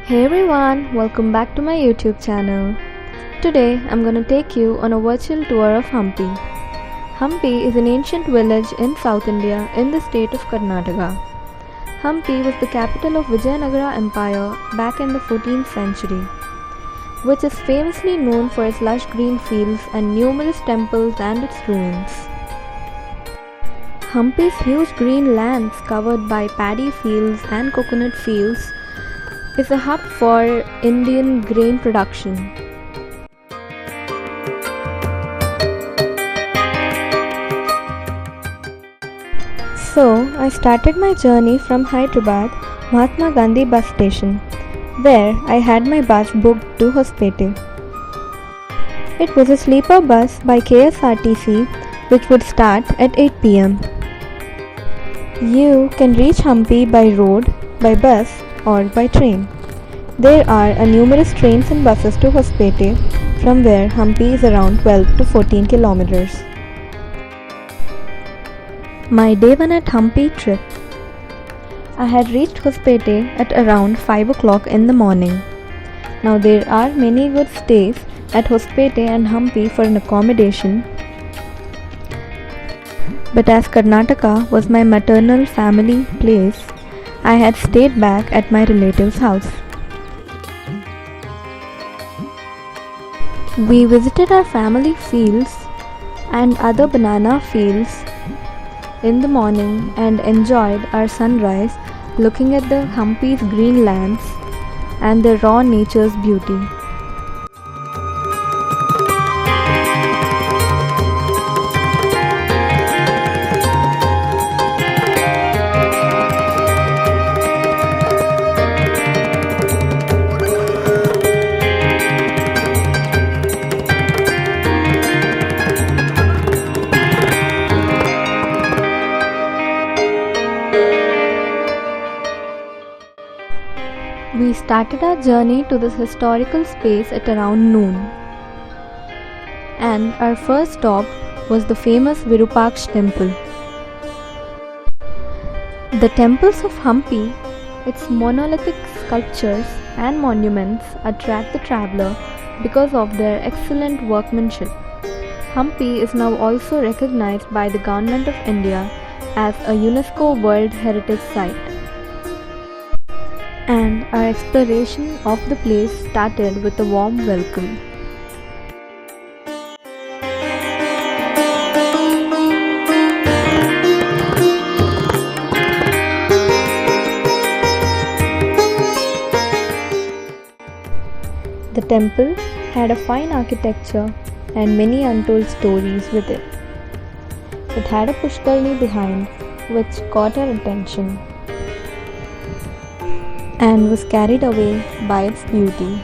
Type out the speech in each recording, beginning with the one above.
Hey everyone, welcome back to my YouTube channel. Today I'm gonna take you on a virtual tour of Hampi. Hampi is an ancient village in South India in the state of Karnataka. Hampi was the capital of Vijayanagara Empire back in the 14th century, which is famously known for its lush green fields and numerous temples and its ruins. Hampi's huge green lands covered by paddy fields and coconut fields is a hub for Indian grain production. So, I started my journey from Hyderabad Mahatma Gandhi bus station, where I had my bus booked to Hospete. It was a sleeper bus by KSRTC which would start at 8 pm. You can reach Hampi by road, by bus or by train. There are numerous trains and buses to Hospete, from where Hampi is around 12 to 14 kilometers. My day 1 at Hampi trip. I had reached Hospete at around 5 o'clock in the morning. Now there are many good stays at Hospete and Hampi for an accommodation, but as Karnataka was my maternal family place, I had stayed back at my relative's house. We visited our family fields and other banana fields in the morning and enjoyed our sunrise looking at the Hampi's green lands and the raw nature's beauty. We started our journey to this historical space at around noon, and our first stop was the famous Virupaksha Temple. The temples of Hampi, its monolithic sculptures and monuments attract the traveler because of their excellent workmanship. Hampi is now also recognized by the Government of India as a UNESCO World Heritage Site. And our exploration of the place started with a warm welcome. The temple had a fine architecture and many untold stories with it. It had a pushkarni behind, which caught our attention and was carried away by its beauty.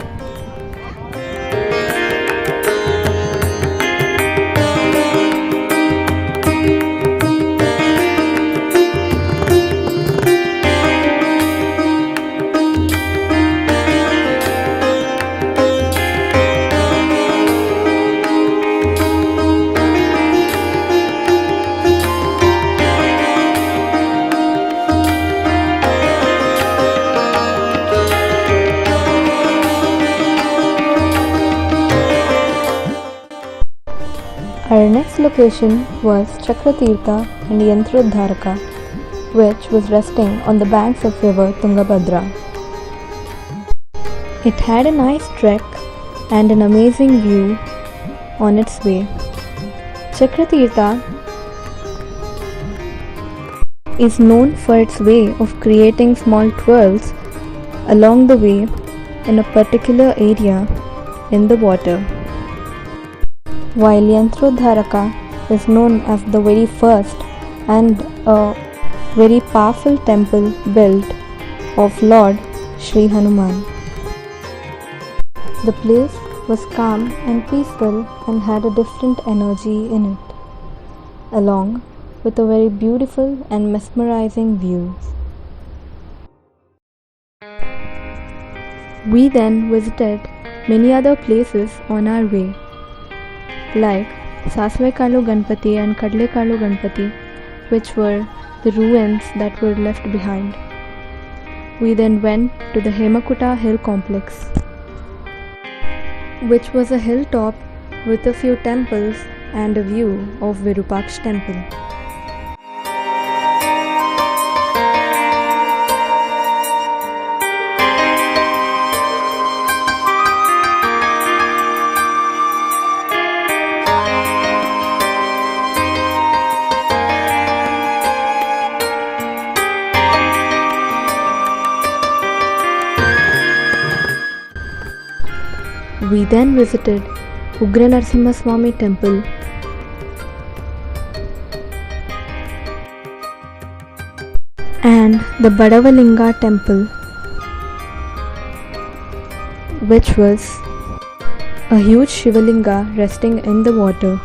Our next location was Chakratirtha and Yantrodharaka, which was resting on the banks of river Tungabhadra. It had a nice trek and an amazing view on its way. Chakratirtha is known for its way of creating small twirls along the way in a particular area in the water, while Yantrodharaka is known as the very first and a very powerful temple built of Lord Sri Hanuman. The place was calm and peaceful and had a different energy in it, along with a very beautiful and mesmerizing view. We then visited many other places on our way, like Sasvekalu Ganpati and Kadlekalu Ganpati, which were the ruins that were left behind. We then went to the Hemakuta hill complex, which was a hilltop with a few temples and a view of Virupaksha temple. We then visited Ugra Narasimha Swami temple and the Badavalinga temple, which was a huge Shivalinga resting in the water.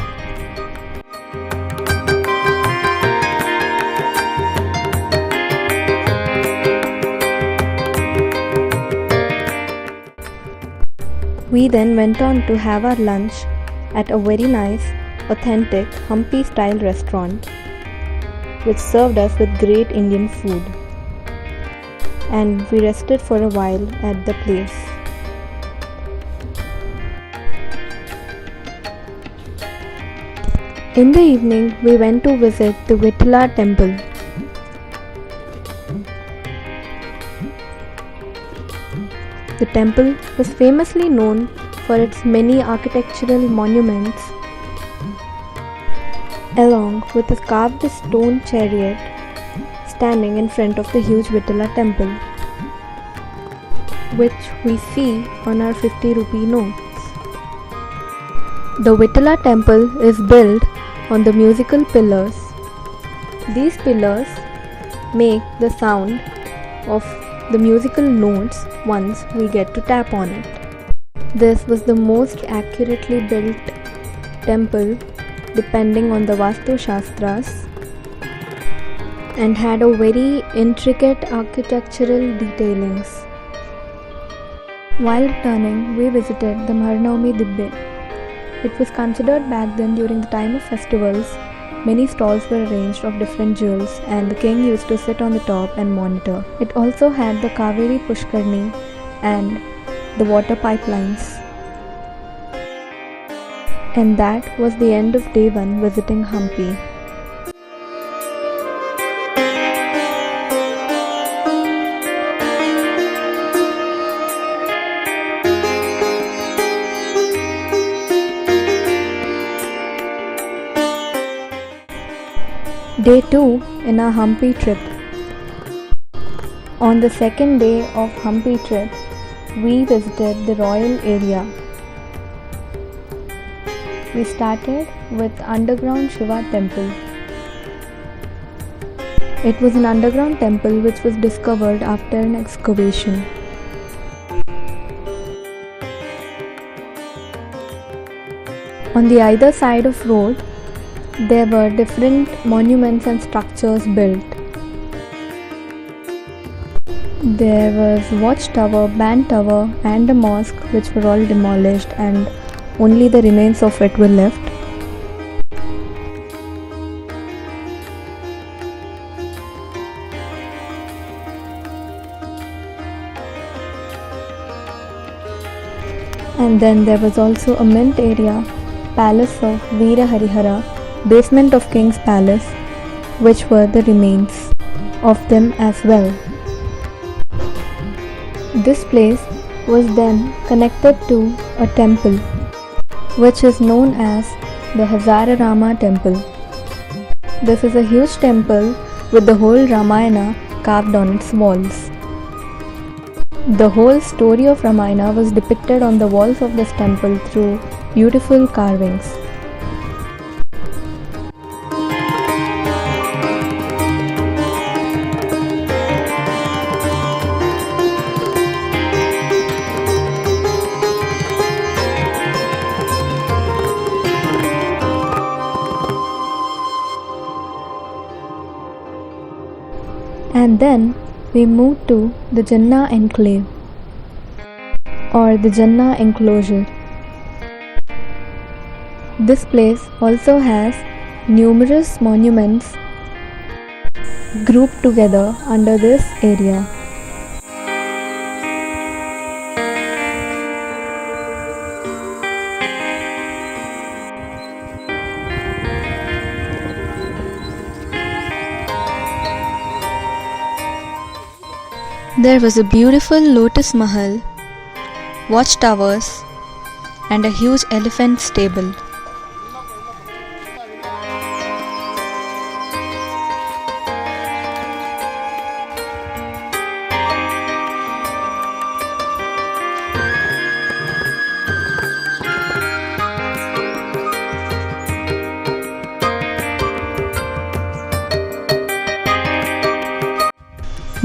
We then went on to have our lunch at a very nice, authentic Hampi style restaurant, which served us with great Indian food. And we rested for a while at the place. In the evening, we went to visit the Vittala temple. The temple was famously known for its many architectural monuments, along with a carved stone chariot standing in front of the huge Vittala temple, which we see on our 50 rupee notes. The Vittala temple is built on the musical pillars. These pillars make the sound of the musical notes once we get to tap on it. This was the most accurately built temple depending on the Vastu Shastras and had a very intricate architectural detailings. While returning, we visited the Maharnavami Dibbe. It was considered back then during the time of festivals. Many stalls were arranged of different jewels and the king used to sit on the top and monitor. It also had the Kaveri Pushkarni and the water pipelines. And that was the end of day 1 visiting Hampi. Day 2 in our Hampi trip. On the second day of Hampi trip, we visited the royal area. We started with underground Shiva temple. It was an underground temple which was discovered after an excavation. On the either side of road, there were different monuments and structures built. There was watchtower, band tower and a mosque which were all demolished and only the remains of it were left. And then there was also a mint area, palace of Veera Harihara, basement of King's Palace, which were the remains of them as well. This place was then connected to a temple, which is known as the Hazara Rama temple. This is a huge temple with the whole Ramayana carved on its walls. The whole story of Ramayana was depicted on the walls of this temple through beautiful carvings. And then we moved to the Jannah Enclave or the Jannah Enclosure. This place also has numerous monuments grouped together under this area. There was a beautiful lotus mahal, watchtowers, and a huge elephant stable.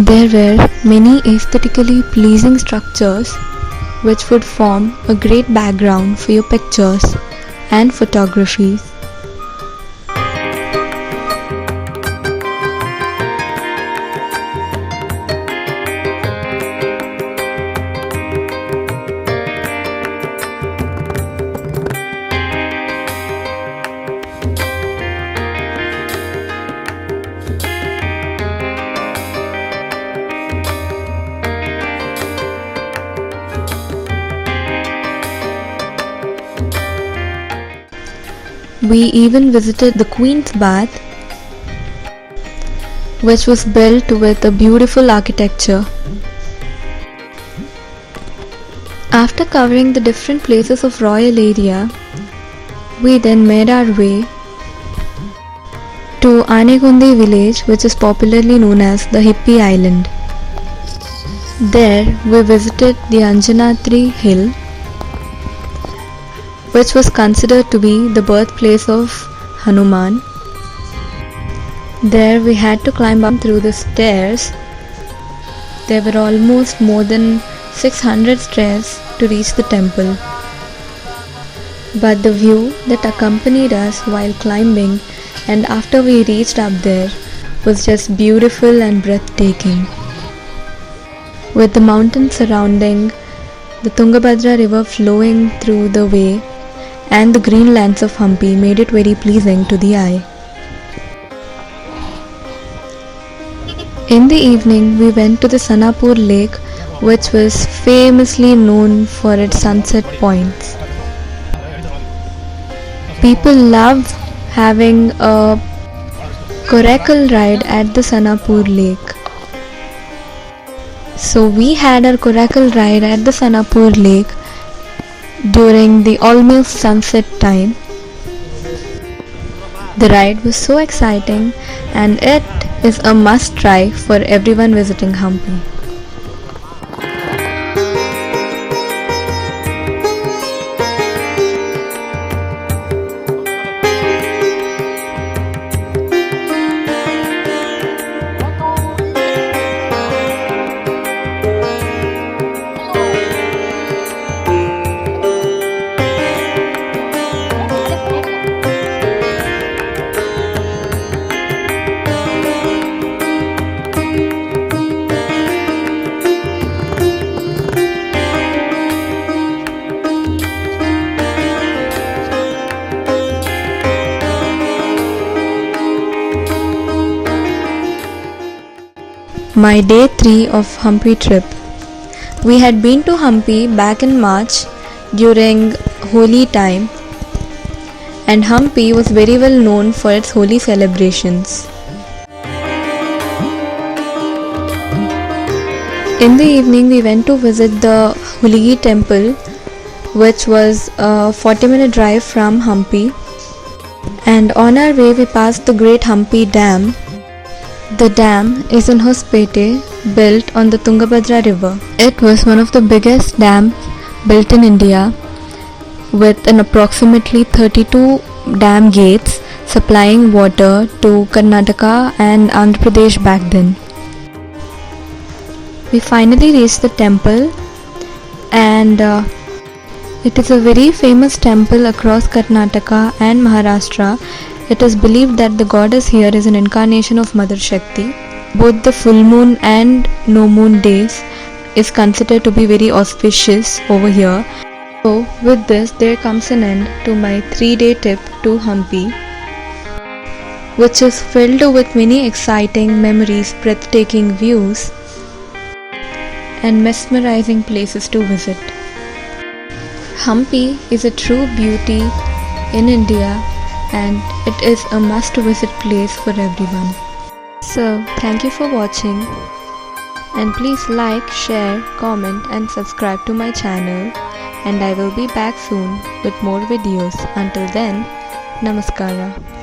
There were many aesthetically pleasing structures which would form a great background for your pictures and photographies. We even visited the Queen's Bath, which was built with a beautiful architecture. After covering the different places of royal area, we then made our way to Anegundi village, which is popularly known as the Hippie Island. There we visited the Anjanatri hill, which was considered to be the birthplace of Hanuman. There we had to climb up through the stairs. There were almost more than 600 stairs to reach the temple. But the view that accompanied us while climbing and after we reached up there was just beautiful and breathtaking. With the mountains surrounding, the Tungabhadra river flowing through the way, and the green lands of Hampi made it very pleasing to the eye. In the evening, we went to the Sanapur lake, which was famously known for its sunset points. People love having a coracle ride at the Sanapur lake. So we had our coracle ride at the Sanapur lake during the almost sunset time. The ride was so exciting and it is a must try for everyone visiting Hampi. My day 3 of Hampi trip. We had been to Hampi back in March during Holi time, and Hampi was very well known for its Holi celebrations. In the evening we went to visit the Hampi Temple, which was a 40-minute drive from Hampi, and on our way we passed the great Hampi Dam. The dam is in Hospete, built on the Tungabhadra river. It was one of the biggest dams built in India, with an approximately 32 dam gates supplying water to Karnataka and Andhra Pradesh back then. We finally reached the temple, and it is a very famous temple across Karnataka and Maharashtra. It is believed that the goddess here is an incarnation of Mother Shakti. Both the full moon and no moon days is considered to be very auspicious over here. So with this there comes an end to my 3-day trip to Hampi, which is filled with many exciting memories, breathtaking views, and mesmerizing places to visit. Hampi is a true beauty in India, and it is a must visit place for everyone. So thank you for watching, And please like, share, comment and subscribe to my channel. And I will be back soon with more videos. Until then, Namaskara.